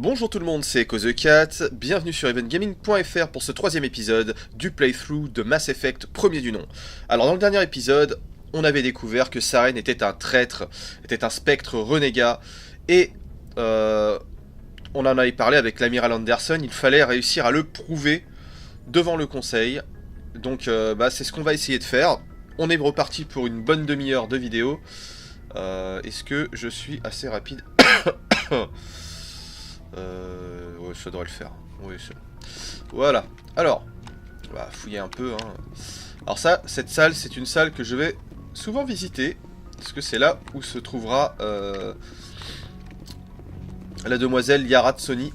Bonjour tout le monde, c'est EcoTheCat, bienvenue sur eventgaming.fr pour ce troisième épisode du playthrough de Mass Effect premier du nom. Alors dans le dernier épisode, on avait découvert que Saren était un traître, était un spectre renégat, et on en avait parlé avec l'amiral Anderson, il fallait réussir à le prouver devant le conseil. Donc c'est ce qu'on va essayer de faire. On est reparti pour une bonne demi-heure de vidéo. Est-ce que je suis assez rapide? Ouais, ça devrait le faire. Oui, c'est bon. Voilà. Alors, on va fouiller un peu. Hein. Alors ça, cette salle, c'est une salle que je vais souvent visiter. Parce que c'est là où se trouvera la demoiselle Yara Tsoni.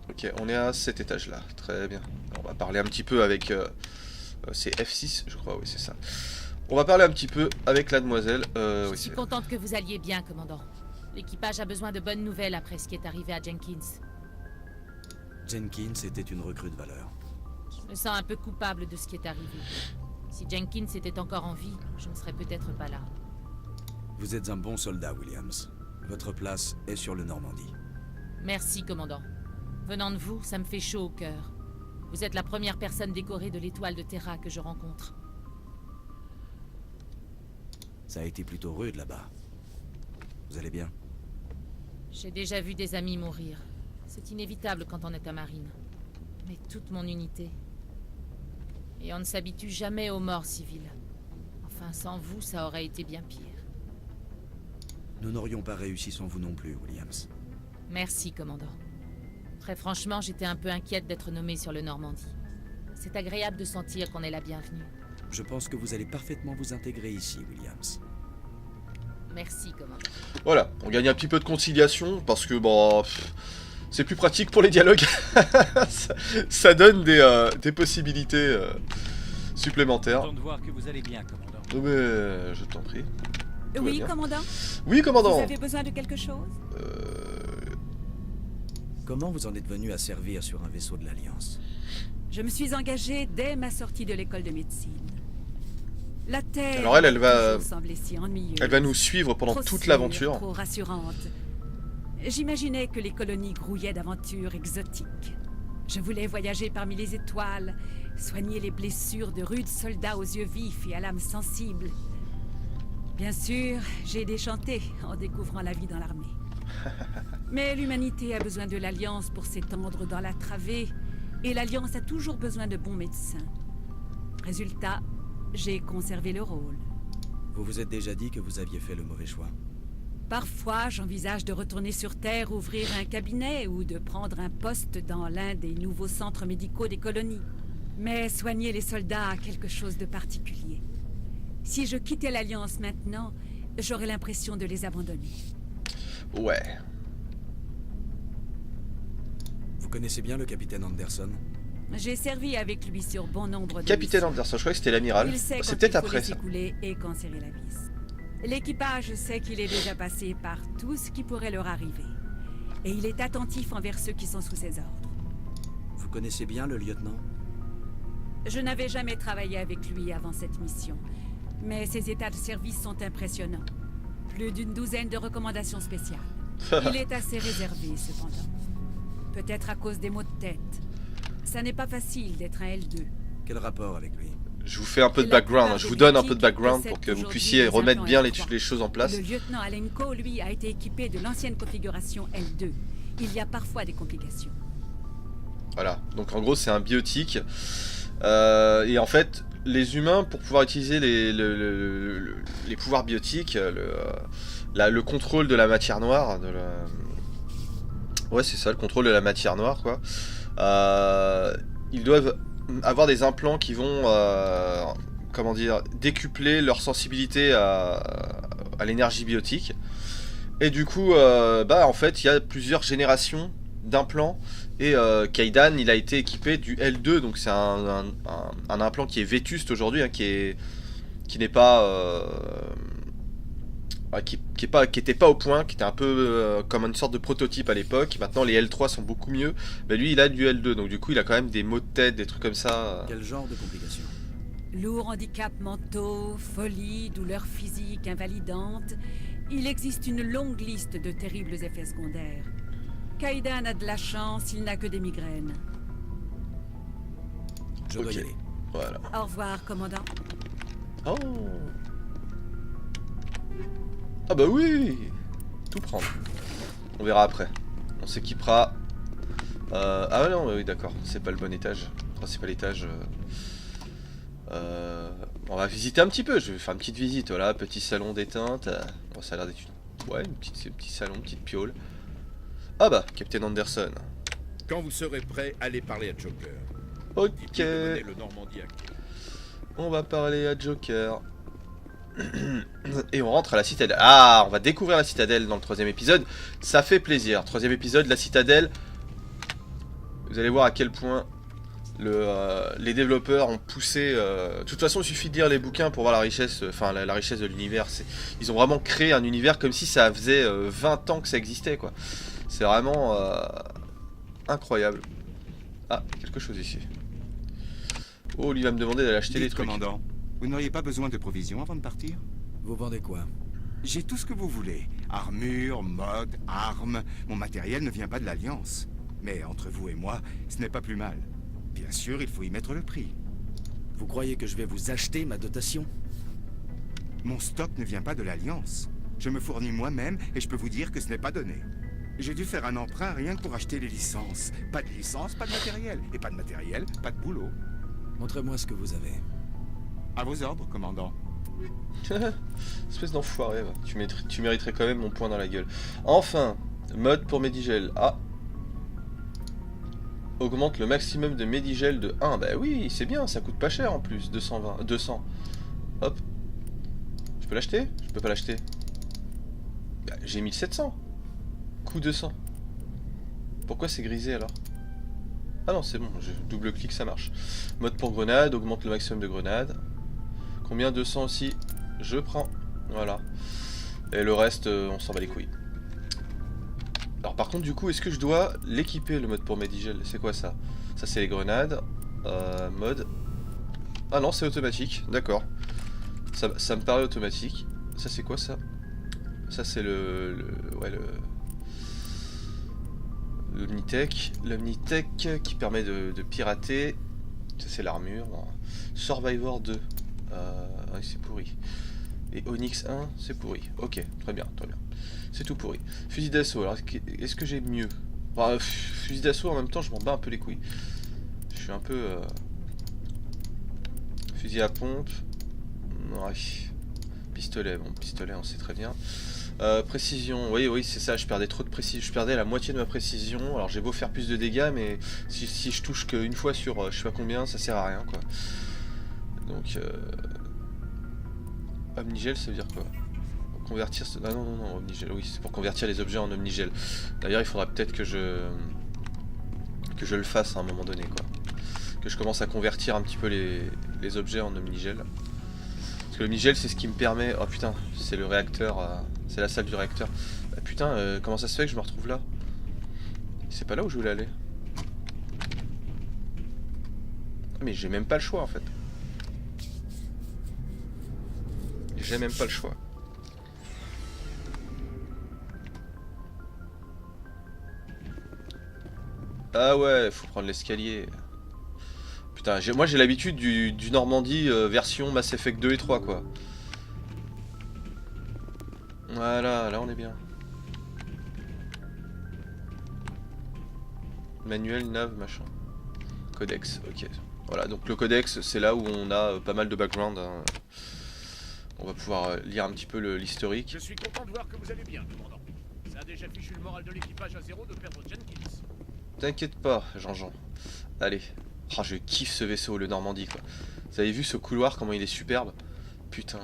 Ok, on est à cet étage-là. Très bien. On va parler un petit peu avec... c'est F6, je crois, oui, c'est ça. On va parler un petit peu avec la demoiselle. Je suis contente que vous alliez bien, commandant. L'équipage a besoin de bonnes nouvelles après ce qui est arrivé à Jenkins. Jenkins était une recrue de valeur. Je me sens un peu coupable de ce qui est arrivé. Si Jenkins était encore en vie, je ne serais peut-être pas là. Vous êtes un bon soldat, Williams. Votre place est sur le Normandie. Merci, commandant. Venant de vous, ça me fait chaud au cœur. Vous êtes la première personne décorée de l'étoile de Terra que je rencontre. Ça a été plutôt rude là-bas. Vous allez bien? J'ai déjà vu des amis mourir. C'est inévitable quand on est un marine. Mais toute mon unité. Et on ne s'habitue jamais aux morts civiles. Enfin, sans vous, ça aurait été bien pire. Nous n'aurions pas réussi sans vous non plus, Williams. Merci, commandant. Très franchement, j'étais un peu inquiète d'être nommée sur le Normandie. C'est agréable de sentir qu'on est la bienvenue. Je pense que vous allez parfaitement vous intégrer ici, Williams. Merci, commandant. Voilà, on gagne un petit peu de conciliation, parce que, bon... c'est plus pratique pour les dialogues. ça donne des possibilités supplémentaires. Content de voir que vous allez bien, commandant. Oh, mais je t'en prie. Tout va Oui, bien. commandant. Oui, commandant. Vous avez besoin de quelque chose? Comment vous en êtes venu à servir sur un vaisseau de l'Alliance? Je me suis engagée dès ma sortie de l'école de médecine. La Terre Alors elle va... toujours semblait si ennuyeuse. Elle va nous suivre pendant Trop toute sûre, l'aventure. Trop rassurante. J'imaginais que les colonies grouillaient d'aventures exotiques. Je voulais voyager parmi les étoiles, soigner les blessures de rudes soldats aux yeux vifs et à l'âme sensible. Bien sûr, j'ai déchanté en découvrant la vie dans l'armée. Mais l'humanité a besoin de l'Alliance pour s'étendre dans la travée, et l'Alliance a toujours besoin de bons médecins. Résultat, j'ai conservé le rôle. Vous vous êtes déjà dit que vous aviez fait le mauvais choix. Parfois, j'envisage de retourner sur Terre, ouvrir un cabinet ou de prendre un poste dans l'un des nouveaux centres médicaux des colonies. Mais soigner les soldats a quelque chose de particulier. Si je quittais l'Alliance maintenant, j'aurais l'impression de les abandonner. Ouais. Vous connaissez bien le capitaine Anderson? J'ai servi avec lui sur bon nombre de Capitaine missions. Anderson, je crois que c'était l'amiral. Il sait C'est quand peut-être il faut après les ça. écouler et quand serrer la vis. L'équipage sait qu'il est déjà passé par tout ce qui pourrait leur arriver. Et il est attentif envers ceux qui sont sous ses ordres. Vous connaissez bien le lieutenant? Je n'avais jamais travaillé avec lui avant cette mission. Mais ses états de service sont impressionnants. Plus d'une douzaine de recommandations spéciales. Il est assez réservé, cependant. Peut-être à cause des maux de tête. Ça n'est pas facile d'être un L2. Quel rapport avec lui? Je vous fais un peu de La background, plupart je des vous donne un peu de critiques background pour possèdent que vous aujourd'hui puissiez des remettre implants bien L3. les choses en place. Le lieutenant Alenko, lui, a été équipé de l'ancienne configuration L2. Il y a parfois des complications. Voilà, donc en gros c'est un biotique. Et en fait, les humains, pour pouvoir utiliser les pouvoirs biotiques, le contrôle de la matière noire, ouais c'est ça, le contrôle de la matière noire quoi, ils doivent avoir des implants qui vont, comment dire, décupler leur sensibilité à l'énergie biotique. Et du coup, en fait, il y a plusieurs générations d'implants. Et Kaidan, il a été équipé du L2, donc c'est un implant qui est vétuste aujourd'hui, hein, qui n'est pas, qui était pas au point, qui était un peu comme une sorte de prototype à l'époque. Maintenant, les L3 sont beaucoup mieux. Mais lui, il a du L2, donc du coup, il a quand même des maux de tête, des trucs comme ça. Quel genre de complications? Lourds handicaps mentaux, folie, douleurs physiques invalidantes, il existe une longue liste de terribles effets secondaires. Kaidan a de la chance, il n'a que des migraines. Je dois Ok. y aller. Voilà. Au revoir, commandant. Oh. Ah bah oui. Tout prendre. On verra après. On s'équipera. Ah non, oui d'accord. C'est pas le bon étage. Principal étage. On va visiter un petit peu. Je vais faire une petite visite. Voilà, petit salon détente. Bon, ça a l'air d'être une... Ouais, un petit salon, une petite piole. Ah bah, Captain Anderson. Quand vous serez prêt, allez parler à Joker. Ok. Dites-lui de mener le Normandie à quai. On va parler à Joker. Et on rentre à la citadelle. Ah, on va découvrir la citadelle dans le 3e épisode. Ça fait plaisir. 3e épisode, la citadelle. Vous allez voir à quel point les développeurs ont poussé... De toute façon, il suffit de lire les bouquins pour voir la richesse, enfin la richesse de l'univers. Ils ont vraiment créé un univers comme si ça faisait 20 ans que ça existait, quoi. C'est vraiment incroyable. Ah, quelque chose ici. Oh, lui va me demander d'aller acheter des Dites, trucs. commandant, vous n'auriez pas besoin de provisions avant de partir? Vous vendez quoi? J'ai tout ce que vous voulez. Armure, mode, armes. Mon matériel ne vient pas de l'Alliance. Mais entre vous et moi, ce n'est pas plus mal. Bien sûr, il faut y mettre le prix. Vous croyez que je vais vous acheter ma dotation? Mon stock ne vient pas de l'Alliance. Je me fournis moi-même et je peux vous dire que ce n'est pas donné. J'ai dû faire un emprunt rien que pour acheter les licences. Pas de licence, pas de matériel. Et pas de matériel, pas de boulot. Montrez-moi ce que vous avez. À vos ordres, commandant. Espèce d'enfoiré, va. Tu mériterais quand même mon poing dans la gueule. Enfin, mode pour Medigel. Ah. Augmente le maximum de Medigel de 1. Bah oui, c'est bien, ça coûte pas cher en plus. 200. Hop. Je peux l'acheter? Je peux pas l'acheter. Bah, j'ai 1700. Coût 200. Pourquoi c'est grisé alors? Ah non, c'est bon, je double-clic, ça marche. Mode pour grenade, augmente le maximum de grenades. Combien? 200 aussi. Je prends. Voilà. Et le reste, on s'en bat les couilles. Alors par contre, du coup, est-ce que je dois l'équiper, le mode pour Medigel? C'est quoi ça? Ça, c'est les grenades. Mode... Ah non, c'est automatique. D'accord. Ça me paraît automatique. Ça, c'est quoi, ça? Ça, c'est ouais, l'Omnitech. L'Omnitech qui permet de pirater. Ça, c'est l'armure. Bon. Survivor 2. Oui, c'est pourri. Et Onyx 1, c'est pourri. Ok, très bien, très bien. C'est tout pourri. Fusil d'assaut, alors est-ce que j'ai mieux? Enfin, fusil d'assaut en même temps, je m'en bats un peu les couilles. Je suis un peu... Fusil à pompe. Ouais. Pistolet, bon, pistolet, on sait très bien. Précision, oui, c'est ça, je perdais trop de précision. Je perdais la moitié de ma précision. Alors j'ai beau faire plus de dégâts, mais si je touche qu'une fois sur je sais pas combien, ça sert à rien, quoi. Donc... Omnigel, ça veut dire quoi? Pour convertir... Ah non, Omnigel, oui, c'est pour convertir les objets en Omnigel. D'ailleurs, il faudra peut-être que je le fasse à un moment donné, quoi. Que je commence à convertir un petit peu les objets en Omnigel. Parce que l'Omnigel, c'est ce qui me permet... Oh putain, c'est le réacteur, c'est la salle du réacteur. Bah, putain, comment ça se fait que je me retrouve là? C'est pas là où je voulais aller. Mais j'ai même pas le choix, en fait. J'ai même pas le choix. Ah ouais, faut prendre l'escalier. Putain, moi j'ai l'habitude du Normandie version Mass Effect 2 et 3, quoi. Voilà, là on est bien. Manuel, nav, machin. Codex, ok. Voilà, donc le codex, c'est là où on a pas mal de background, hein. On va pouvoir lire un petit peu l'historique. Je suis content de voir que vous allez bien, commandant. Ça a déjà fichu le moral de l'équipage à zéro de perdre Jenkins. T'inquiète pas, Jean-Jean. Allez. Oh, je kiffe ce vaisseau, le Normandie, quoi. Vous avez vu ce couloir, comment il est superbe? Putain,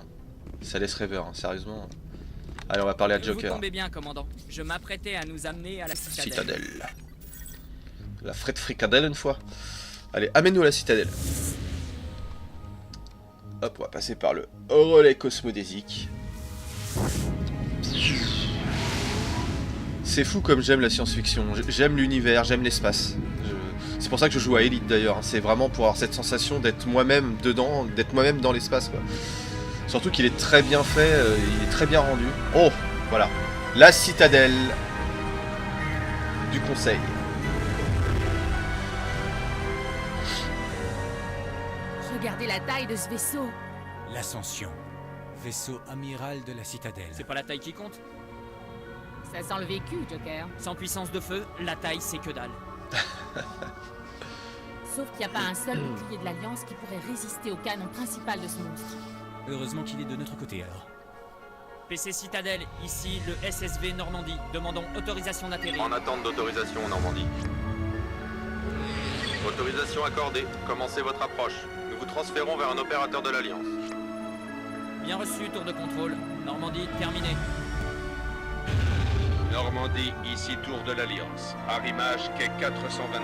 ça laisse rêveur, hein, sérieusement. Allez, on va parler à Joker. Vous tombez bien, commandant. Je m'apprêtais à nous amener à la citadelle. La Fred Fricadelle, une fois. Allez, amène-nous à la citadelle. Hop, on va passer par le relais cosmodésique. C'est fou comme j'aime la science-fiction. J'aime l'univers, j'aime l'espace. C'est pour ça que je joue à Elite d'ailleurs, hein. C'est vraiment pour avoir cette sensation d'être moi-même dedans, d'être moi-même dans l'espace, quoi. Surtout qu'il est très bien fait, il est très bien rendu. Oh, voilà. La citadelle du Conseil. Regardez la taille de ce vaisseau. L'Ascension. Vaisseau amiral de la citadelle. C'est pas la taille qui compte. Ça sent le vécu, Joker. Sans puissance de feu, la taille c'est que dalle. Sauf qu'il n'y a pas un seul bouclier de l'Alliance qui pourrait résister au canon principal de ce monstre. Heureusement qu'il est de notre côté alors. PC Citadelle, ici le SSV Normandie. Demandons autorisation d'atterrir. En attente d'autorisation en Normandie. Autorisation accordée. Commencez votre approche. Nous vous transférons vers un opérateur de l'Alliance. Bien reçu, tour de contrôle. Normandie, terminé. Normandie, ici tour de l'Alliance. Arrimage quai 422.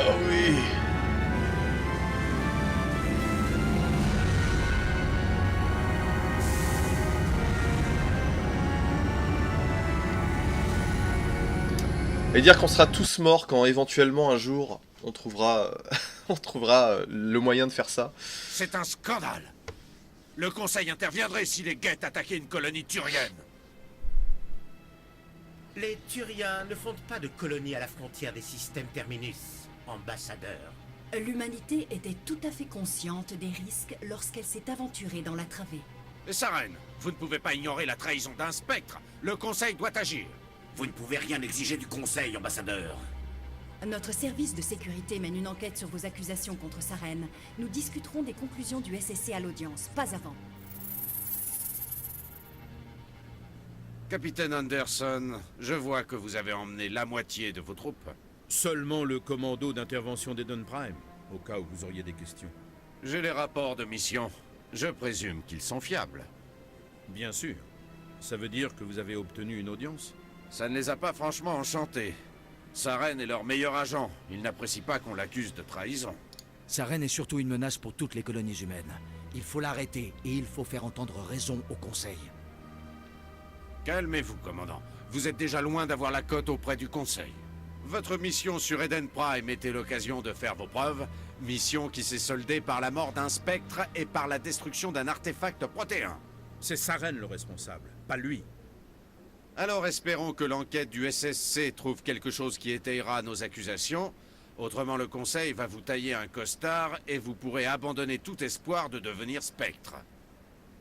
Oh oui. Et dire qu'on sera tous morts quand éventuellement un jour on trouvera, on trouvera le moyen de faire ça. C'est un scandale. Le Conseil interviendrait si les guettes attaquaient une colonie turienne. Les Turiens ne fondent pas de colonie à la frontière des systèmes Terminus, ambassadeur. L'humanité était tout à fait consciente des risques lorsqu'elle s'est aventurée dans la travée. Saren, vous ne pouvez pas ignorer la trahison d'un spectre. Le Conseil doit agir. Vous ne pouvez rien exiger du Conseil, ambassadeur. Notre service de sécurité mène une enquête sur vos accusations contre Saren. Nous discuterons des conclusions du SSC à l'audience, pas avant. Capitaine Anderson, je vois que vous avez emmené la moitié de vos troupes. Seulement le commando d'intervention d'Eden Prime, au cas où vous auriez des questions. J'ai les rapports de mission. Je présume qu'ils sont fiables. Bien sûr. Ça veut dire que vous avez obtenu une audience? Ça ne les a pas franchement enchantés. Saren est leur meilleur agent. Il n'apprécie pas qu'on l'accuse de trahison. Saren est surtout une menace pour toutes les colonies humaines. Il faut l'arrêter et il faut faire entendre raison au Conseil. Calmez-vous, commandant. Vous êtes déjà loin d'avoir la cote auprès du Conseil. Votre mission sur Eden Prime était l'occasion de faire vos preuves. Mission qui s'est soldée par la mort d'un spectre et par la destruction d'un artefact protéin. C'est Saren le responsable, pas lui. Alors espérons que l'enquête du SSC trouve quelque chose qui étayera nos accusations. Autrement, le Conseil va vous tailler un costard et vous pourrez abandonner tout espoir de devenir spectre.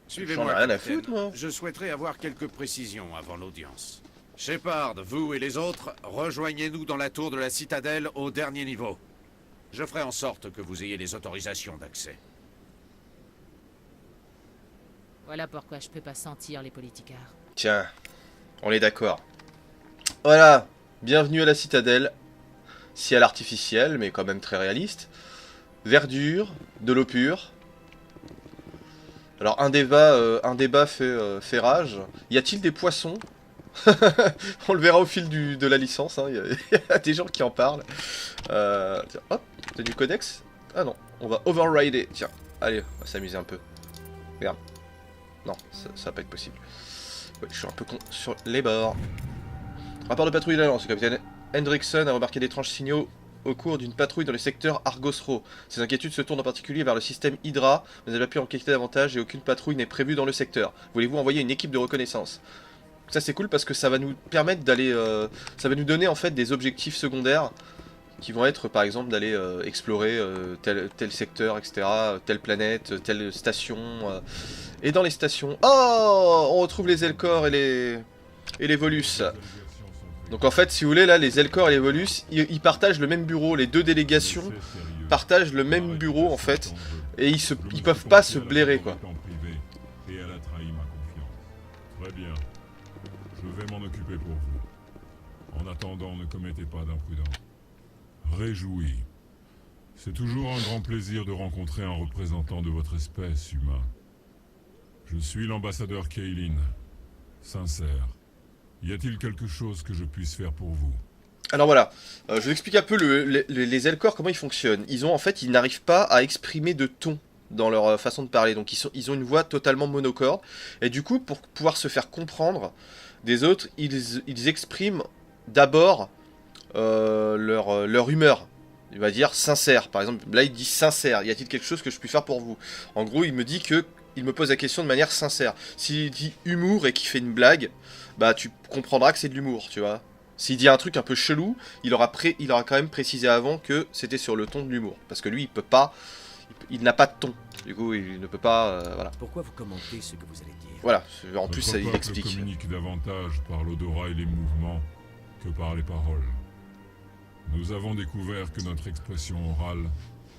Suivez-moi, capitaine. Je souhaiterais avoir quelques précisions avant l'audience. Shepard, vous et les autres, rejoignez-nous dans la tour de la citadelle au dernier niveau. Je ferai en sorte que vous ayez les autorisations d'accès. Voilà pourquoi je peux pas sentir les politicards. Tiens, on est d'accord. Voilà, bienvenue à la citadelle. Ciel artificiel, mais quand même très réaliste. Verdure, de l'eau pure. Alors un débat fait rage. Y a-t-il des poissons? On le verra au fil de la licence, hein. Il y a des gens qui en parlent. Tiens, hop, t'as du codex? Ah non, on va overrider. Tiens, allez, on va s'amuser un peu. Regarde. Non, ça va pas être possible. Ouais, je suis un peu con sur les bords. Rapport de patrouille de l'Alliance. Le capitaine Hendrickson a remarqué d'étranges signaux au cours d'une patrouille dans le secteur Argos-Row. Ces inquiétudes se tournent en particulier vers le système Hydra, mais elle a pu enquêter davantage et aucune patrouille n'est prévue dans le secteur. Voulez-vous envoyer une équipe de reconnaissance? Ça c'est cool parce que ça va nous permettre d'aller... ça va nous donner en fait des objectifs secondaires qui vont être par exemple d'aller explorer tel secteur, etc., telle planète, telle station. Et dans les stations... Oh, on retrouve les Elcor et les Volus. Donc en fait, si vous voulez, là, les Elcor et les Volus, ils partagent le même bureau. Les deux délégations partagent le même bureau, en fait. Et ils peuvent pas se blairer, quoi. Et elle a trahi ma confiance. Très bien. Je vais m'en occuper pour vous. En attendant, ne commettez pas d'imprudence. Réjouis. C'est toujours un grand plaisir de rencontrer un représentant de votre espèce, humain. Je suis l'ambassadeur Kaylin. Sincère. Y a-t-il quelque chose que je puisse faire pour vous? Alors voilà, je vous explique un peu les Elcor, comment ils fonctionnent. Ils n'arrivent pas à exprimer de ton dans leur façon de parler. Donc ils ont une voix totalement monocorde. Et du coup, pour pouvoir se faire comprendre des autres, ils expriment d'abord leur humeur. Il va dire sincère. Par exemple, là il dit sincère. Y a-t-il quelque chose que je puis faire pour vous? En gros, il me dit que il me pose la question de manière sincère. S'il dit humour et qu'il fait une blague, bah tu comprendras que c'est de l'humour, tu vois. S'il dit un truc un peu chelou, il aura quand même précisé avant que c'était sur le ton de l'humour. Parce que lui, il peut pas... Il n'a pas de ton. Du coup, il ne peut pas... voilà. Pourquoi vous commentez ce que vous allez dire? Voilà. En plus, Notre il peuple explique. communique davantage par l'odorat et les mouvements que par les paroles. Nous avons découvert que notre expression orale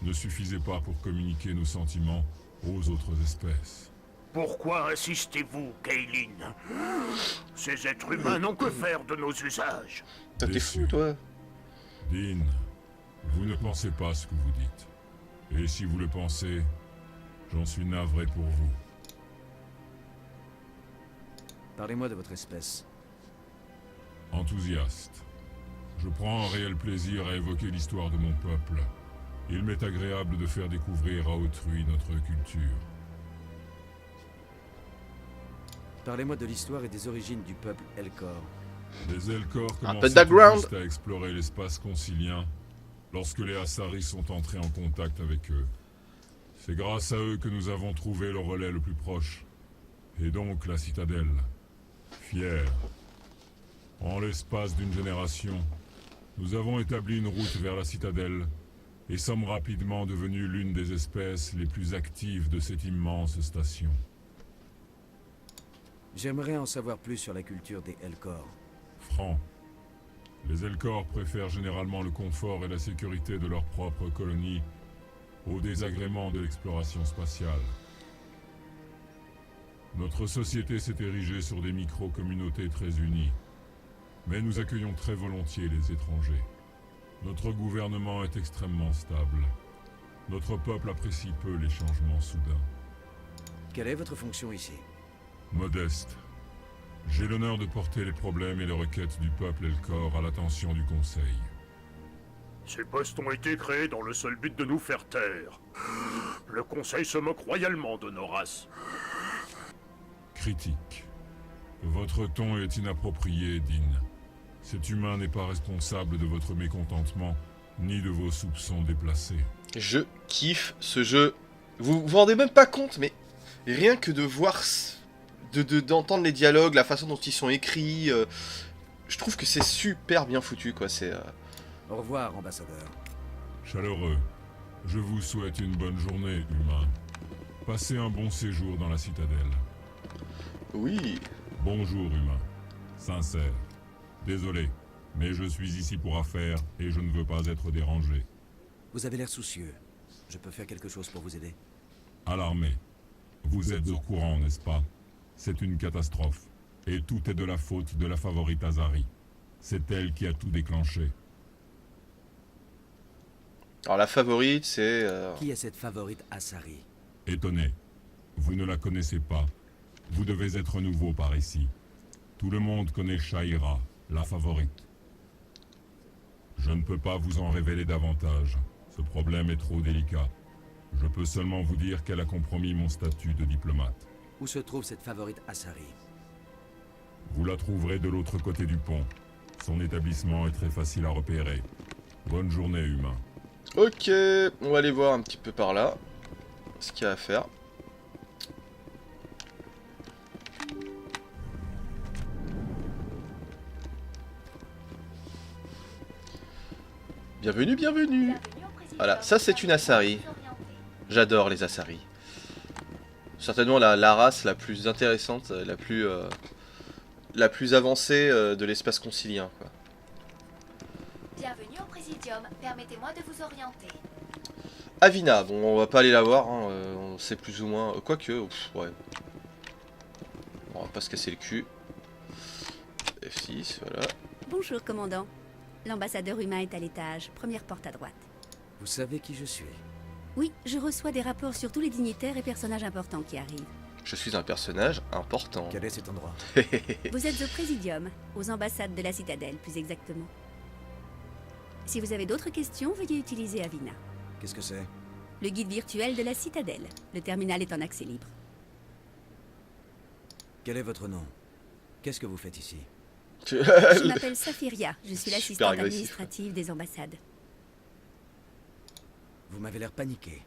ne suffisait pas pour communiquer nos sentiments aux autres espèces. Pourquoi insistez-vous, Kaylin? Ces êtres humains n'ont que faire de nos usages. T'es fou, toi? Dean, vous ne pensez pas ce que vous dites. Et si vous le pensez, j'en suis navré pour vous. Parlez-moi de votre espèce. Enthousiaste. Je prends un réel plaisir à évoquer l'histoire de mon peuple. Il m'est agréable de faire découvrir à autrui notre culture. Parlez-moi de l'histoire et des origines du peuple Elcor. Les Elcor peu de commencent background. à explorer l'espace concilien lorsque les Asari sont entrés en contact avec eux. C'est grâce à eux que nous avons trouvé le relais le plus proche, et donc la citadelle. Fier. En l'espace d'une génération, nous avons établi une route vers la citadelle et sommes rapidement devenus l'une des espèces les plus actives de cette immense station. J'aimerais en savoir plus sur la culture des Elcor. Franc. Les Elcor préfèrent généralement le confort et la sécurité de leur propre colonie au désagrément de l'exploration spatiale. Notre société s'est érigée sur des micro-communautés très unies, mais nous accueillons très volontiers les étrangers. Notre gouvernement est extrêmement stable. Notre peuple apprécie peu les changements soudains. Quelle est votre fonction ici? Modeste. J'ai l'honneur de porter les problèmes et les requêtes du peuple Elcor à l'attention du Conseil. Ces postes ont été créés dans le seul but de nous faire taire. Le Conseil se moque royalement de nos races. Critique. Votre ton est inapproprié, Dean. Cet humain n'est pas responsable de votre mécontentement, ni de vos soupçons déplacés. Je kiffe ce jeu. Vous vous rendez même pas compte, mais rien que de voir... d'entendre les dialogues, la façon dont ils sont écrits, je trouve que c'est super bien foutu, quoi. C'est... Au revoir, ambassadeur. Chaleureux, je vous souhaite une bonne journée, humain. Passez un bon séjour dans la citadelle. Oui. Bonjour, humain. Sincère. Désolé, mais je suis ici pour affaires et je ne veux pas être dérangé. Vous avez l'air soucieux. Je peux faire quelque chose pour vous aider? Alarmé. Vous êtes au courant, n'est-ce pas? C'est une catastrophe. Et tout est de la faute de la favorite Azari. C'est elle qui a tout déclenché. Alors la favorite, c'est... Qui est cette favorite Asari? Étonné. Vous ne la connaissez pas. Vous devez être nouveau par ici. Tout le monde connaît Shaira, la favorite. Je ne peux pas vous en révéler davantage. Ce problème est trop délicat. Je peux seulement vous dire qu'elle a compromis mon statut de diplomate. Où se trouve cette favorite Asari? Vous la trouverez de l'autre côté du pont. Son établissement est très facile à repérer. Bonne journée, humain. Ok, on va aller voir un petit peu par là ce qu'il y a à faire. Bienvenue, bienvenue. Voilà, ça c'est une Asari. J'adore les Asari. Certainement la race la plus intéressante, la plus avancée de l'espace concilien, quoi. Bienvenue au Présidium, permettez-moi de vous orienter. Avina, bon on va pas aller la voir, hein, on sait plus ou moins, quoique, ouais. Bon, on va pas se casser le cul. F6, voilà. Bonjour, commandant. L'ambassadeur humain est à l'étage, première porte à droite. Vous savez qui je suis? Oui, je reçois des rapports sur tous les dignitaires et personnages importants qui arrivent. Je suis un personnage important. Quel est cet endroit? Vous êtes au Présidium, aux ambassades de la citadelle, plus exactement. Si vous avez d'autres questions, veuillez utiliser Avina. Qu'est-ce que c'est? Le guide virtuel de la citadelle. Le terminal est en accès libre. Quel est votre nom? Qu'est-ce que vous faites ici? Je m'appelle Safiria, je suis Super l'assistante agressif. administrative des ambassades. Vous m'avez l'air paniqué.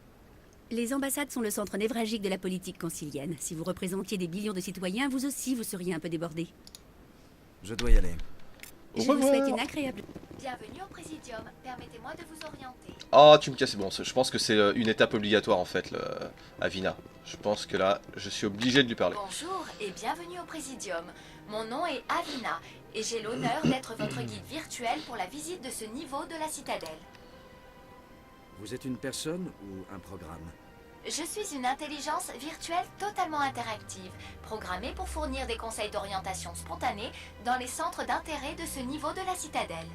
Les ambassades sont le centre névralgique de la politique concilienne. Si vous représentiez des millions de citoyens, vous aussi, vous seriez un peu débordés. Je dois y aller. Je vous souhaite une agréable... Bienvenue au Présidium. Permettez-moi de vous orienter. Oh, tu me casses, bon, je pense que c'est une étape obligatoire en fait, Avina. Je pense que là, je suis obligé de lui parler. Bonjour et bienvenue au Présidium. Mon nom est Avina et j'ai l'honneur d'être votre guide virtuel pour la visite de ce niveau de la citadelle. Vous êtes une personne ou un programme? Je suis une intelligence virtuelle totalement interactive, programmée pour fournir des conseils d'orientation spontanés dans les centres d'intérêt de ce niveau de la citadelle.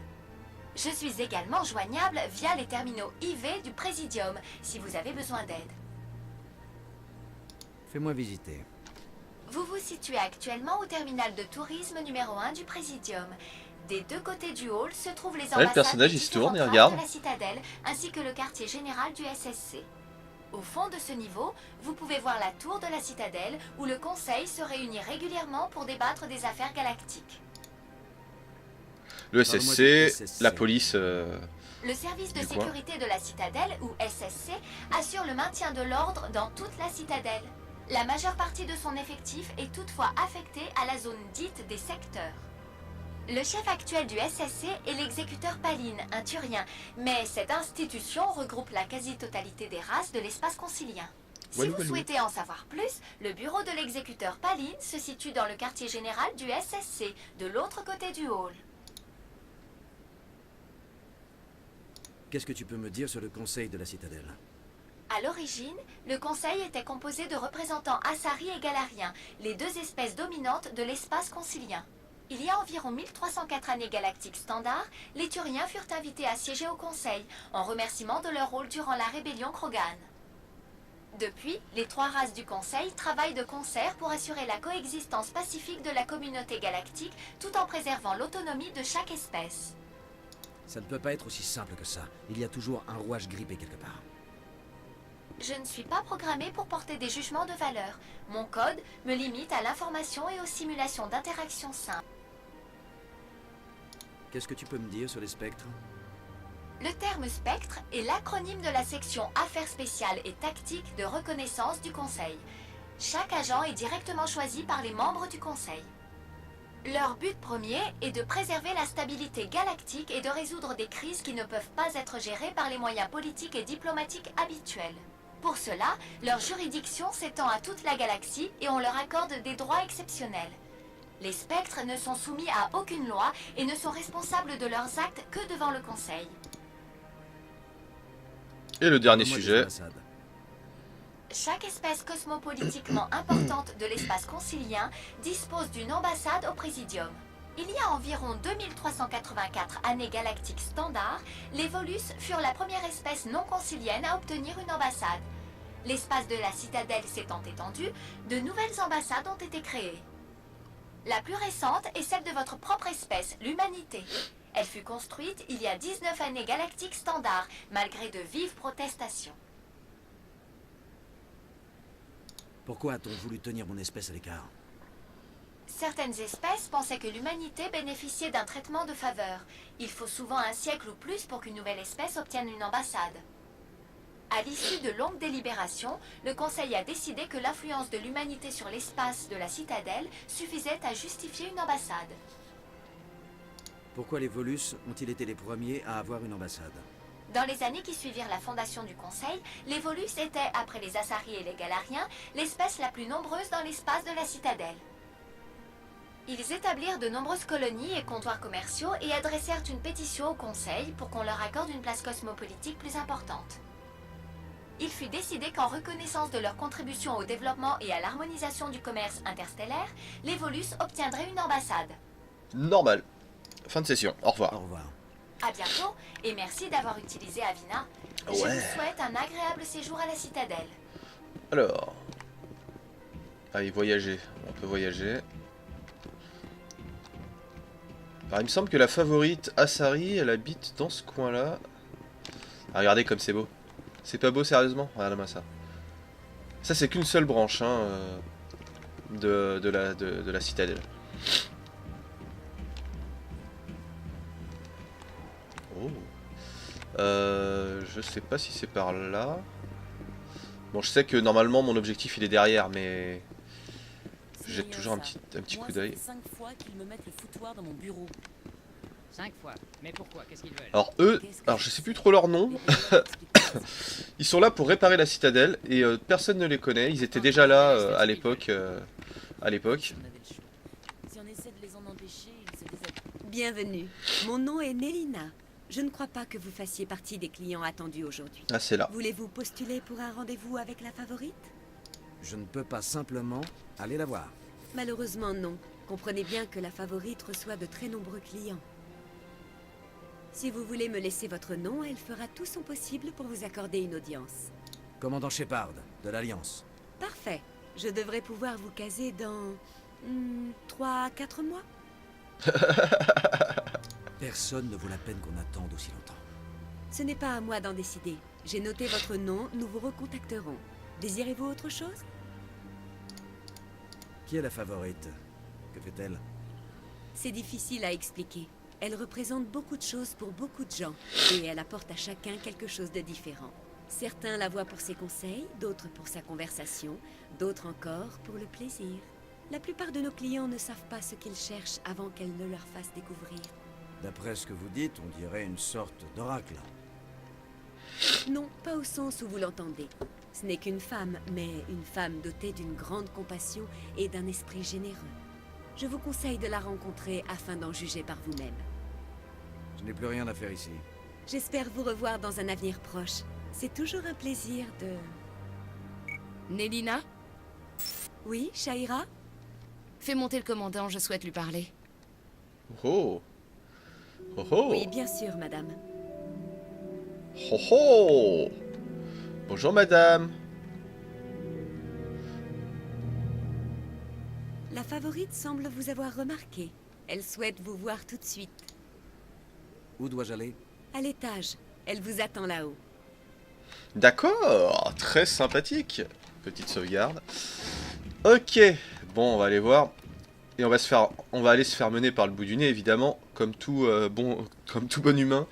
Je suis également joignable via les terminaux IV du Présidium, si vous avez besoin d'aide. Fais-moi visiter. Vous vous situez actuellement au terminal de tourisme numéro 1 du Présidium. Des deux côtés du hall se trouvent les le ambassades personnage, des il se tourne et différentes regarde. races de la citadelle, ainsi que le quartier général du SSC. Au fond de ce niveau, vous pouvez voir la tour de la citadelle, où le conseil se réunit régulièrement pour débattre des affaires galactiques. Le SSC, la police... Le service de Du coin. sécurité de la citadelle, ou SSC, assure le maintien de l'ordre dans toute la citadelle. La majeure partie de son effectif est toutefois affectée à la zone dite des secteurs. Le chef actuel du SSC est l'exécuteur Paline, un Turien, mais cette institution regroupe la quasi-totalité des races de l'espace concilien. Si Walou, vous walou. souhaitez en savoir plus, le bureau de l'exécuteur Paline se situe dans le quartier général du SSC, de l'autre côté du hall. Qu'est-ce que tu peux me dire sur le conseil de la citadelle? À l'origine, le conseil était composé de représentants Asari et Galariens, les deux espèces dominantes de l'espace concilien. Il y a environ 1304 années galactiques standards, les Turiens furent invités à siéger au conseil, en remerciement de leur rôle durant la rébellion Krogan. Depuis, les trois races du conseil travaillent de concert pour assurer la coexistence pacifique de la communauté galactique, tout en préservant l'autonomie de chaque espèce. Ça ne peut pas être aussi simple que ça. Il y a toujours un rouage grippé quelque part. Je ne suis pas programmée pour porter des jugements de valeur. Mon code me limite à l'information et aux simulations d'interaction simples. Qu'est-ce que tu peux me dire sur les spectres? Le terme spectre est l'acronyme de la section Affaires spéciales et tactiques de reconnaissance du Conseil. Chaque agent est directement choisi par les membres du Conseil. Leur but premier est de préserver la stabilité galactique et de résoudre des crises qui ne peuvent pas être gérées par les moyens politiques et diplomatiques habituels. Pour cela, leur juridiction s'étend à toute la galaxie et on leur accorde des droits exceptionnels. Les spectres ne sont soumis à aucune loi et ne sont responsables de leurs actes que devant le Conseil. Et le dernier sujet. Chaque espèce cosmopolitiquement importante de l'espace concilien dispose d'une ambassade au Présidium. Il y a environ 2384 années galactiques standards, les Volus furent la première espèce non concilienne à obtenir une ambassade. L'espace de la citadelle s'étant étendu, de nouvelles ambassades ont été créées. La plus récente est celle de votre propre espèce, l'humanité. Elle fut construite il y a 19 années galactiques standards, malgré de vives protestations. Pourquoi a-t-on voulu tenir mon espèce à l'écart? Certaines espèces pensaient que l'humanité bénéficiait d'un traitement de faveur. Il faut souvent un siècle ou plus pour qu'une nouvelle espèce obtienne une ambassade. À l'issue de longues délibérations, le Conseil a décidé que l'influence de l'humanité sur l'espace de la citadelle suffisait à justifier une ambassade. Pourquoi les Volus ont-ils été les premiers à avoir une ambassade? Dans les années qui suivirent la fondation du Conseil, les Volus étaient, après les Asari et les Galariens, l'espèce la plus nombreuse dans l'espace de la citadelle. Ils établirent de nombreuses colonies et comptoirs commerciaux et adressèrent une pétition au Conseil pour qu'on leur accorde une place cosmopolitique plus importante. Il fut décidé qu'en reconnaissance de leur contribution au développement et à l'harmonisation du commerce interstellaire, les Volus obtiendraient une ambassade. Normal. Fin de session. Au revoir. Au revoir. À bientôt et merci d'avoir utilisé Avina. Je vous souhaite un agréable séjour à la citadelle. Alors. Allez, voyager. On peut voyager. Alors, il me semble que la favorite Asari, elle habite dans ce coin-là. Ah, regardez comme c'est beau. C'est pas beau, sérieusement? Regardez-moi ça. Ça, c'est qu'une seule branche hein, de la citadelle. Je sais pas si c'est par là. Bon, je sais que normalement mon objectif il est derrière, mais j'ai toujours un petit coup d'œil. 5 fois qu'ils me mettent le foutoir dans mon bureau. 5 fois. Mais pourquoi? Qu'est-ce qu'ils veulent? Alors eux, alors je sais plus trop leur nom. Ils sont là pour réparer la citadelle et personne ne les connaît. Ils étaient déjà là à l'époque. Si on essaie de les en empêcher, ils se déshabillent. Bienvenue. Mon nom est Nélina. Je ne crois pas que vous fassiez partie des clients attendus aujourd'hui. Ah, c'est là. Voulez-vous postuler pour un rendez-vous avec la favorite? Je ne peux pas simplement aller la voir. Malheureusement, non. Comprenez bien que la favorite reçoit de très nombreux clients. Si vous voulez me laisser votre nom, elle fera tout son possible pour vous accorder une audience. Commandant Shepard, de l'Alliance. Parfait. Je devrais pouvoir vous caser dans... 3-4 mois. Personne ne vaut la peine qu'on attende aussi longtemps. Ce n'est pas à moi d'en décider. J'ai noté votre nom, nous vous recontacterons. Désirez-vous autre chose? Qui est la favorite? Que fait-elle? C'est difficile à expliquer. Elle représente beaucoup de choses pour beaucoup de gens, et elle apporte à chacun quelque chose de différent. Certains la voient pour ses conseils, d'autres pour sa conversation, d'autres encore pour le plaisir. La plupart de nos clients ne savent pas ce qu'ils cherchent avant qu'elle ne leur fasse découvrir. D'après ce que vous dites, on dirait une sorte d'oracle. Non, pas au sens où vous l'entendez. Ce n'est qu'une femme, mais une femme dotée d'une grande compassion et d'un esprit généreux. Je vous conseille de la rencontrer afin d'en juger par vous-même. Je n'ai plus rien à faire ici. J'espère vous revoir dans un avenir proche. C'est toujours un plaisir de... Nélina? Oui, Shaira? Fais monter le commandant, je souhaite lui parler. Oh. Oh oh. Oui, bien sûr, madame. Oh oh. Bonjour madame. La favorite semble vous avoir remarqué. Elle souhaite vous voir tout de suite. Où dois-je aller? À l'étage. Elle vous attend là-haut. D'accord, très sympathique. Petite sauvegarde. Ok, bon, on va aller voir. Et on va aller se faire mener par le bout du nez, évidemment, comme tout bon humain,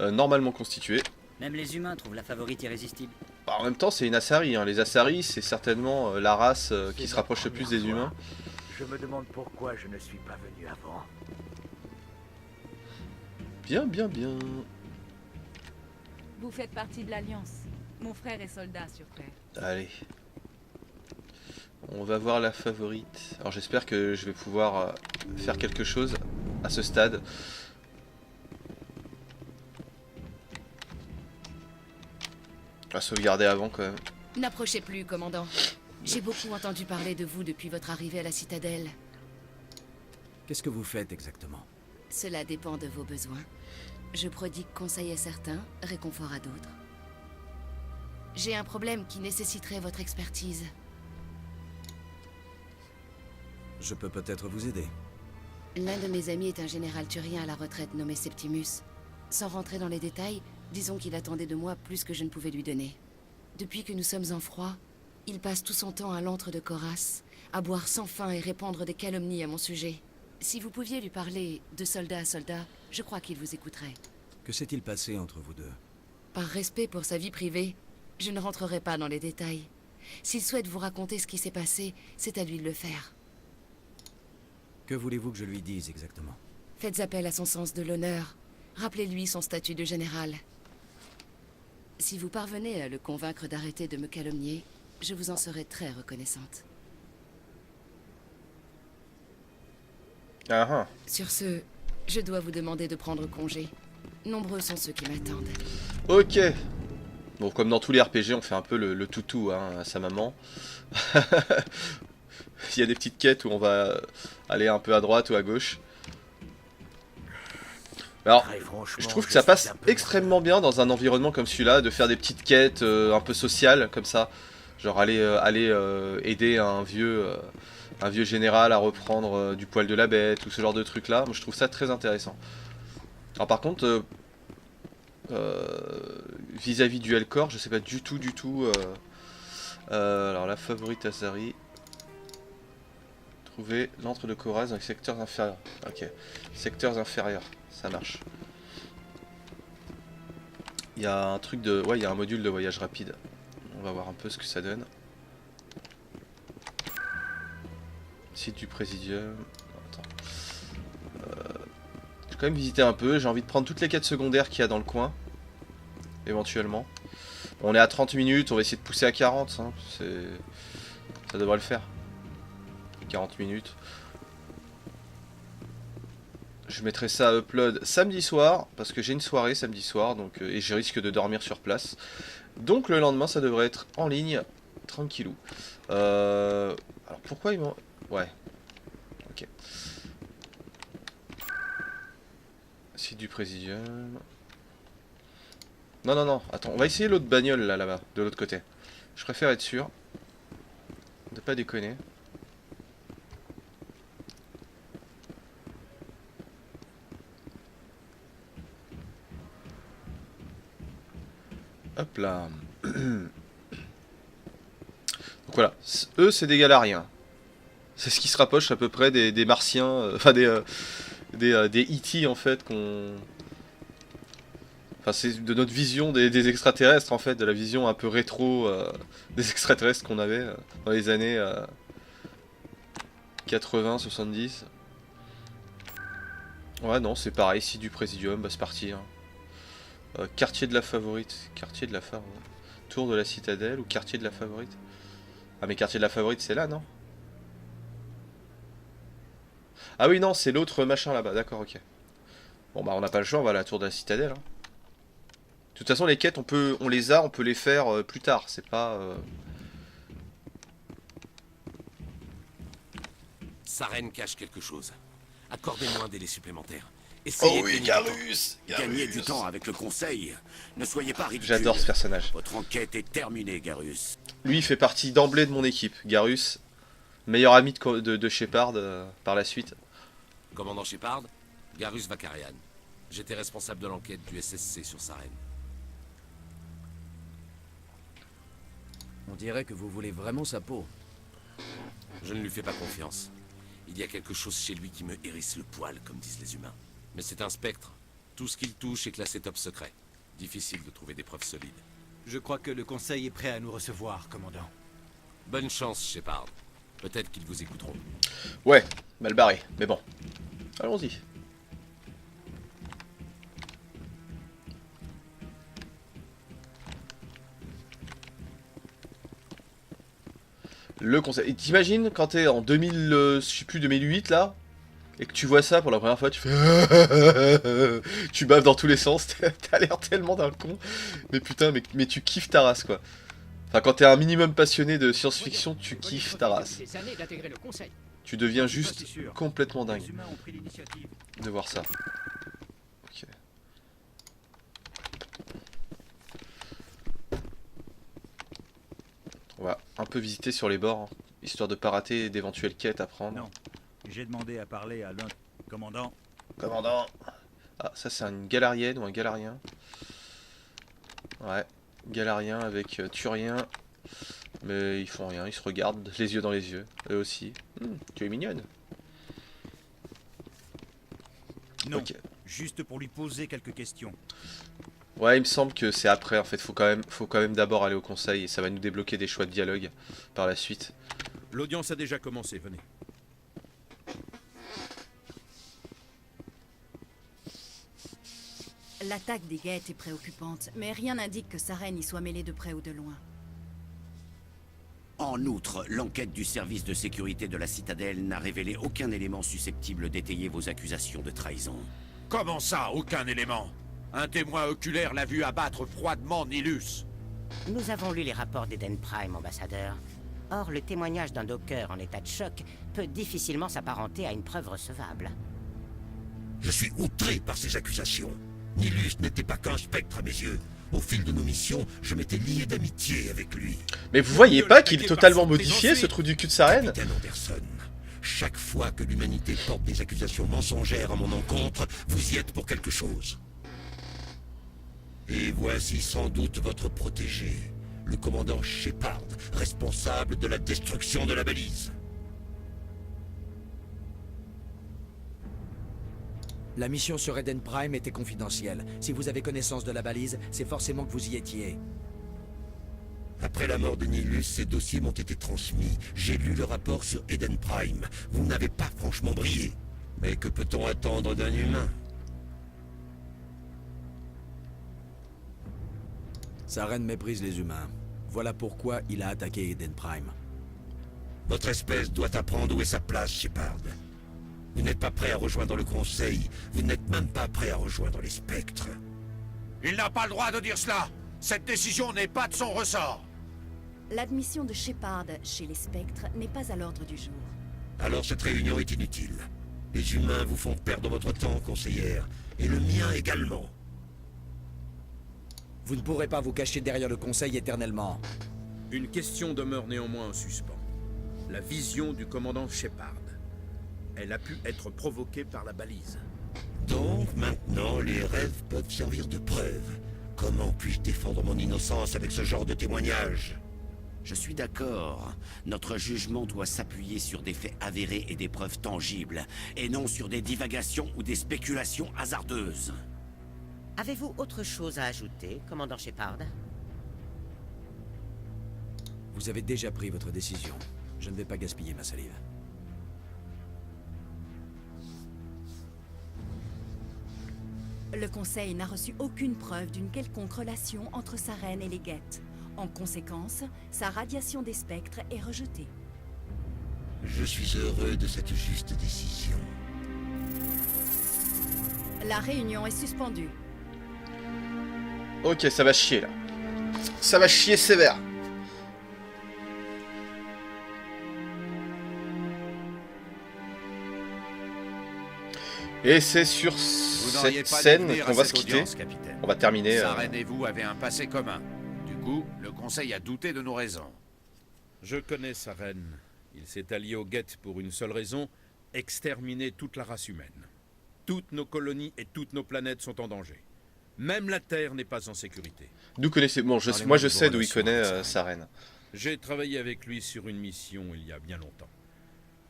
normalement constitué. Même les humains trouvent la favorite irrésistible. Bah, en même temps, c'est une Asari. Hein. Les Asari, c'est certainement la race qui se rapproche le plus des humains. Je me demande pourquoi je ne suis pas venu avant. Bien, bien, bien. Vous faites partie de l'Alliance. Mon frère est soldat sur Terre. Allez. On va voir la favorite. Alors j'espère que je vais pouvoir faire quelque chose à ce stade. On va sauvegarder avant quand même. N'approchez plus, commandant. J'ai beaucoup entendu parler de vous depuis votre arrivée à la citadelle. Qu'est-ce que vous faites exactement? Cela dépend de vos besoins. Je prodigue conseil à certains, réconfort à d'autres. J'ai un problème qui nécessiterait votre expertise. Je peux peut-être vous aider. L'un de mes amis est un général turien à la retraite nommé Septimus. Sans rentrer dans les détails, disons qu'il attendait de moi plus que je ne pouvais lui donner. Depuis que nous sommes en froid, il passe tout son temps à l'antre de Coras, à boire sans fin et répandre des calomnies à mon sujet. Si vous pouviez lui parler de soldat à soldat, je crois qu'il vous écouterait. Que s'est-il passé entre vous deux? Par respect pour sa vie privée, je ne rentrerai pas dans les détails. S'il souhaite vous raconter ce qui s'est passé, c'est à lui de le faire. Que voulez-vous que je lui dise exactement? Faites appel à son sens de l'honneur. Rappelez-lui son statut de général. Si vous parvenez à le convaincre d'arrêter de me calomnier, je vous en serai très reconnaissante. Ah ah. Sur ce, je dois vous demander de prendre congé. Nombreux sont ceux qui m'attendent. Ok. Bon, comme dans tous les RPG, on fait un peu le toutou hein, à sa maman. Il y a des petites quêtes où on va aller un peu à droite ou à gauche. Alors, je trouve que ça passe extrêmement bien dans un environnement comme celui-là, de faire des petites quêtes un peu sociales, comme ça. Genre aller aider un vieux général à reprendre du poil de la bête, ou ce genre de trucs-là. Moi, je trouve ça très intéressant. Alors par contre, vis-à-vis du Hellcore, je sais pas du tout. Alors la favorite Asari. Trouver l'antre de Coras dans les secteurs inférieurs. Ok, secteurs inférieurs, ça marche. Il y a un truc de... Ouais, il y a un module de voyage rapide. On va voir un peu ce que ça donne. Site du Présidium. Attends. Je vais quand même visiter un peu. J'ai envie de prendre toutes les quêtes secondaires qu'il y a dans le coin. Éventuellement. On est à 30 minutes. On va essayer de pousser à 40. Hein. Ça devrait le faire. 40 minutes. Je mettrai ça à upload samedi soir. Parce que j'ai une soirée samedi soir. Donc, et je risque de dormir sur place. Donc le lendemain ça devrait être en ligne. Tranquillou. Alors pourquoi ils m'ont... Ouais. Ok. Site du Présidium. Non, non, non. Attends, on va essayer l'autre bagnole là-bas, de l'autre côté. Je préfère être sûr de pas déconner. Hop là. Donc voilà. Eux, c'est des Galariens. C'est ce qui se rapproche à peu près des Martiens, enfin des E.T. en fait qu'on... Enfin c'est de notre vision des extraterrestres en fait, de la vision un peu rétro des extraterrestres qu'on avait dans les années 80, 70. Ouais non c'est pareil, site du Présidium, bah c'est parti. Hein. Quartier de la Favorite, quartier de la Favorite. Tour de la Citadelle ou quartier de la Favorite. Ah mais quartier de la Favorite c'est là non? Ah oui, non, c'est l'autre machin là-bas, d'accord, ok. Bon, bah, on n'a pas le choix, on va à la tour de la Citadelle. Hein. De toute façon, les quêtes, on peut les faire plus tard, c'est pas... Sarene cache quelque chose. Accordez-moi un délai supplémentaire. Essayez oh oui, Garus, Gagner du temps avec le Conseil. Ne soyez pas ridicule. J'adore ce personnage. Votre enquête est terminée, Garus. Lui, il fait partie d'emblée de mon équipe. Garus, meilleur ami de Shepard par la suite. Commandant Shepard, Garus Vakarian. J'étais responsable de l'enquête du SSC sur Sarene. On dirait que vous voulez vraiment sa peau. Je ne lui fais pas confiance. Il y a quelque chose chez lui qui me hérisse le poil, comme disent les humains. Mais c'est un spectre. Tout ce qu'il touche est classé top secret. Difficile de trouver des preuves solides. Je crois que le Conseil est prêt à nous recevoir, commandant. Bonne chance, Shepard. Peut-être qu'ils vous écouteront. Ouais, mal barré, mais bon. Allons-y. Le Conseil. Et t'imagines quand t'es en 2000, je sais plus 2008 là, et que tu vois ça pour la première fois, tu fais, tu baves dans tous les sens. T'as l'air tellement d'un con. Mais putain, mais tu kiffes ta race quoi. Enfin, quand t'es un minimum passionné de science-fiction, tu kiffes ta race. Tu deviens juste complètement dingue de voir ça. Ok. On va un peu visiter sur les bords, hein, histoire de pas rater d'éventuelles quêtes à prendre. Non, j'ai demandé à parler à l'un... Commandant. Commandant. Ah, ça c'est une galarienne ou un galarien. Ouais, galarien avec turien. Mais ils font rien, ils se regardent les yeux dans les yeux, eux aussi. Tu es mignonne. Non, okay. Juste pour lui poser quelques questions. Ouais, il me semble que c'est après, en fait, faut quand même d'abord aller au conseil, et ça va nous débloquer des choix de dialogue par la suite. L'audience a déjà commencé, venez. L'attaque des Geth est préoccupante, mais rien n'indique que Sarene y soit mêlée de près ou de loin. En outre, l'enquête du service de sécurité de la Citadelle n'a révélé aucun élément susceptible d'étayer vos accusations de trahison. Comment ça, aucun élément? Un témoin oculaire l'a vu abattre froidement Nilus. Nous avons lu les rapports d'Eden Prime, ambassadeur. Or, le témoignage d'un docker en état de choc peut difficilement s'apparenter à une preuve recevable. Je suis outré par ces accusations. Nilus n'était pas qu'un spectre à mes yeux. Au fil de nos missions, je m'étais lié d'amitié avec lui. Mais vous voyez pas qu'il est totalement modifié, ce trou du cul de Sarene? Capitaine Anderson, chaque fois que l'humanité porte des accusations mensongères à mon encontre, vous y êtes pour quelque chose. Et voici sans doute votre protégé, le commandant Shepard, responsable de la destruction de la balise. La mission sur Eden Prime était confidentielle. Si vous avez connaissance de la balise, c'est forcément que vous y étiez. Après la mort de Nihilus, ces dossiers m'ont été transmis. J'ai lu le rapport sur Eden Prime. Vous n'avez pas franchement brillé. Mais que peut-on attendre d'un humain? Saren méprise les humains. Voilà pourquoi il a attaqué Eden Prime. Votre espèce doit apprendre où est sa place, Shepard. Vous n'êtes pas prêt à rejoindre le Conseil. Vous n'êtes même pas prêt à rejoindre les Spectres. Il n'a pas le droit de dire cela. Cette décision n'est pas de son ressort. L'admission de Shepard chez les Spectres n'est pas à l'ordre du jour. Alors cette réunion est inutile. Les humains vous font perdre votre temps, conseillère. Et le mien également. Vous ne pourrez pas vous cacher derrière le Conseil éternellement. Une question demeure néanmoins en suspens. La vision du commandant Shepard. Elle a pu être provoquée par la balise. Donc maintenant, les rêves peuvent servir de preuve. Comment puis-je défendre mon innocence avec ce genre de témoignage? Je suis d'accord. Notre jugement doit s'appuyer sur des faits avérés et des preuves tangibles, et non sur des divagations ou des spéculations hasardeuses. Avez-vous autre chose à ajouter, commandant Shepard? Vous avez déjà pris votre décision. Je ne vais pas gaspiller ma salive. Le Conseil n'a reçu aucune preuve d'une quelconque relation entre Saren et les Geth. En conséquence, sa radiation des spectres est rejetée. Je suis heureux de cette juste décision. La réunion est suspendue. Ok, ça va chier là. Ça va chier sévère. Et c'est sur cette scène qu'on va se quitter. On va terminer. Saren et vous avez un passé commun. Du coup, le Conseil a douté de nos raisons. Je connais Saren. Il s'est allié aux Geth pour une seule raison, exterminer toute la race humaine. Toutes nos colonies et toutes nos planètes sont en danger. Même la Terre n'est pas en sécurité. D'où connaissez... Bon, moi je sais d'où il connaît Saren. J'ai travaillé avec lui sur une mission il y a bien longtemps.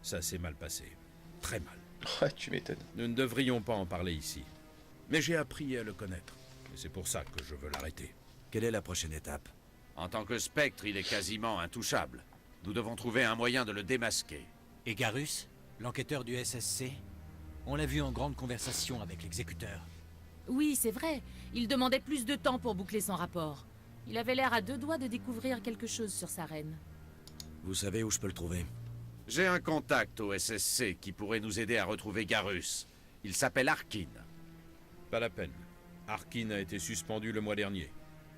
Ça s'est mal passé. Très mal. Ouais, tu m'étonnes. Nous ne devrions pas en parler ici. Mais j'ai appris à le connaître. Et c'est pour ça que je veux l'arrêter. Quelle est la prochaine étape? En tant que spectre, il est quasiment intouchable. Nous devons trouver un moyen de le démasquer. Et Garus, l'enquêteur du SSC? On l'a vu en grande conversation avec l'exécuteur. Oui, c'est vrai. Il demandait plus de temps pour boucler son rapport. Il avait l'air à deux doigts de découvrir quelque chose sur Saren. Vous savez où je peux le trouver? J'ai un contact au SSC qui pourrait nous aider à retrouver Garus. Il s'appelle Arkin. Pas la peine. Arkin a été suspendu le mois dernier.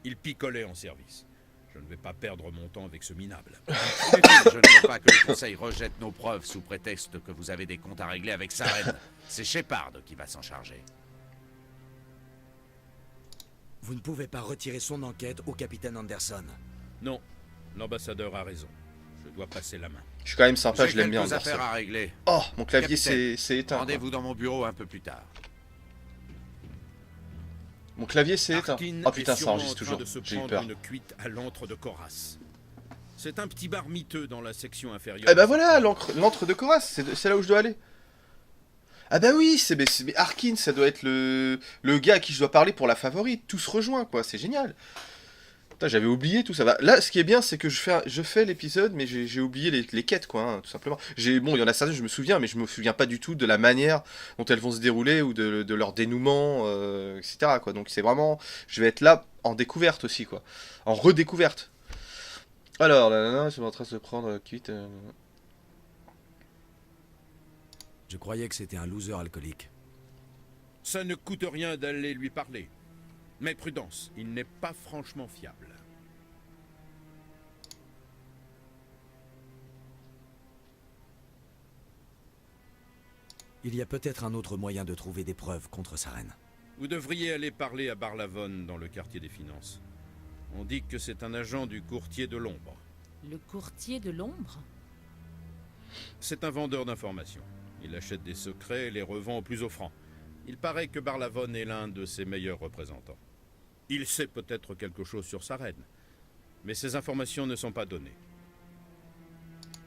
Il picolait en service. Je ne vais pas perdre mon temps avec ce minable. Je ne veux pas que le Conseil rejette nos preuves sous prétexte que vous avez des comptes à régler avec Saren. C'est Shepard qui va s'en charger. Vous ne pouvez pas retirer son enquête au capitaine Anderson. Non, l'ambassadeur a raison. Je dois passer la main. Je suis quand même sympa, je l'aime bien. J'ai quelques affaires à régler. Oh, mon clavier s'est éteint. Rendez-vous dans mon bureau un peu plus tard. Mon clavier s'est éteint. Oh putain, ça enregistre toujours. De se J'ai eu prendre peur. une cuite à l'antre de Koras. C'est un petit bar miteux dans la section inférieure. Eh bah voilà, l'antre de Koras, c'est là où je dois aller. Ah bah oui, mais Arkin, ça doit être le gars à qui je dois parler pour la favorite. Tout se rejoint, quoi, c'est génial. Putain, j'avais oublié tout ça. Bah, là, ce qui est bien, c'est que je fais l'épisode, mais j'ai oublié les quêtes, quoi, hein, tout simplement. Bon, il y en a certaines, je me souviens, mais je me souviens pas du tout de la manière dont elles vont se dérouler ou de leur dénouement, etc., quoi. Donc c'est vraiment... Je vais être là en découverte aussi, quoi. En redécouverte. Alors, là, je suis en train de se prendre quitte... Je croyais que c'était un loser alcoolique. Ça ne coûte rien d'aller lui parler. Mais prudence, il n'est pas franchement fiable. Il y a peut-être un autre moyen de trouver des preuves contre Saren. Vous devriez aller parler à Barlavon dans le quartier des finances. On dit que c'est un agent du courtier de l'ombre. Le courtier de l'ombre? C'est un vendeur d'informations. Il achète des secrets et les revend au plus offrant. Il paraît que Barlavon est l'un de ses meilleurs représentants. Il sait peut-être quelque chose sur Saren, mais ces informations ne sont pas données.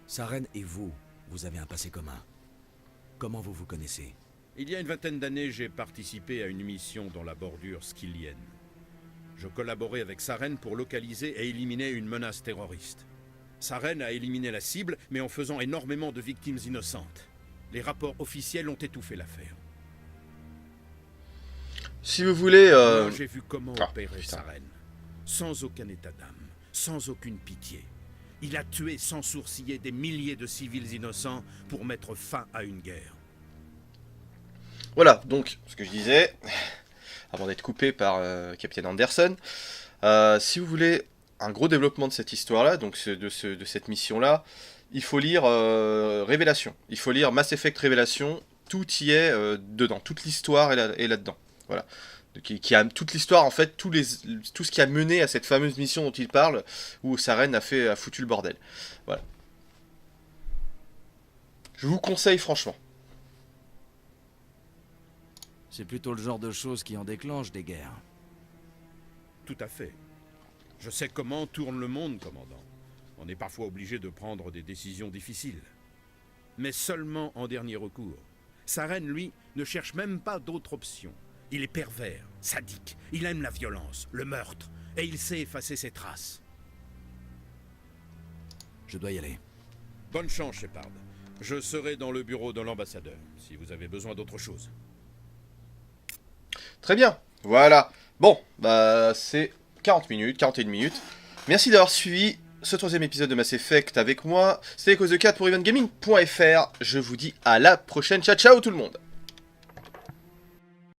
Saren et vous avez un passé commun. Comment vous vous connaissez? Il y a une vingtaine d'années, j'ai participé à une mission dans la bordure skyllienne. Je collaborais avec Saren pour localiser et éliminer une menace terroriste. Saren a éliminé la cible, mais en faisant énormément de victimes innocentes. Les rapports officiels ont étouffé l'affaire. Si vous voulez... Moi, j'ai vu comment opérer Saren. Sans aucun état d'âme, sans aucune pitié. Il a tué sans sourciller des milliers de civils innocents pour mettre fin à une guerre. Voilà, donc, ce que je disais, avant d'être coupé par Capitaine Anderson, si vous voulez un gros développement de cette histoire-là, donc de cette mission-là, il faut lire Révélation. Il faut lire Mass Effect Révélation, tout y est dedans, toute l'histoire est là-dedans. Voilà. Qui a toute l'histoire, en fait, tout ce qui a mené à cette fameuse mission dont il parle, où Saren a foutu le bordel. Voilà. Je vous conseille franchement. C'est plutôt le genre de choses qui en déclenchent des guerres. Tout à fait. Je sais comment tourne le monde, commandant. On est parfois obligé de prendre des décisions difficiles. Mais seulement en dernier recours. Saren, lui, ne cherche même pas d'autre option. Il est pervers, sadique, il aime la violence, le meurtre, et il sait effacer ses traces. Je dois y aller. Bonne chance, Shepard. Je serai dans le bureau de l'ambassadeur, si vous avez besoin d'autre chose. Très bien, voilà. Bon, bah c'est 41 minutes. Merci d'avoir suivi ce troisième épisode de Mass Effect avec moi. C'était Cause de 4 pour EventGaming.fr. Je vous dis à la prochaine. Ciao, ciao tout le monde.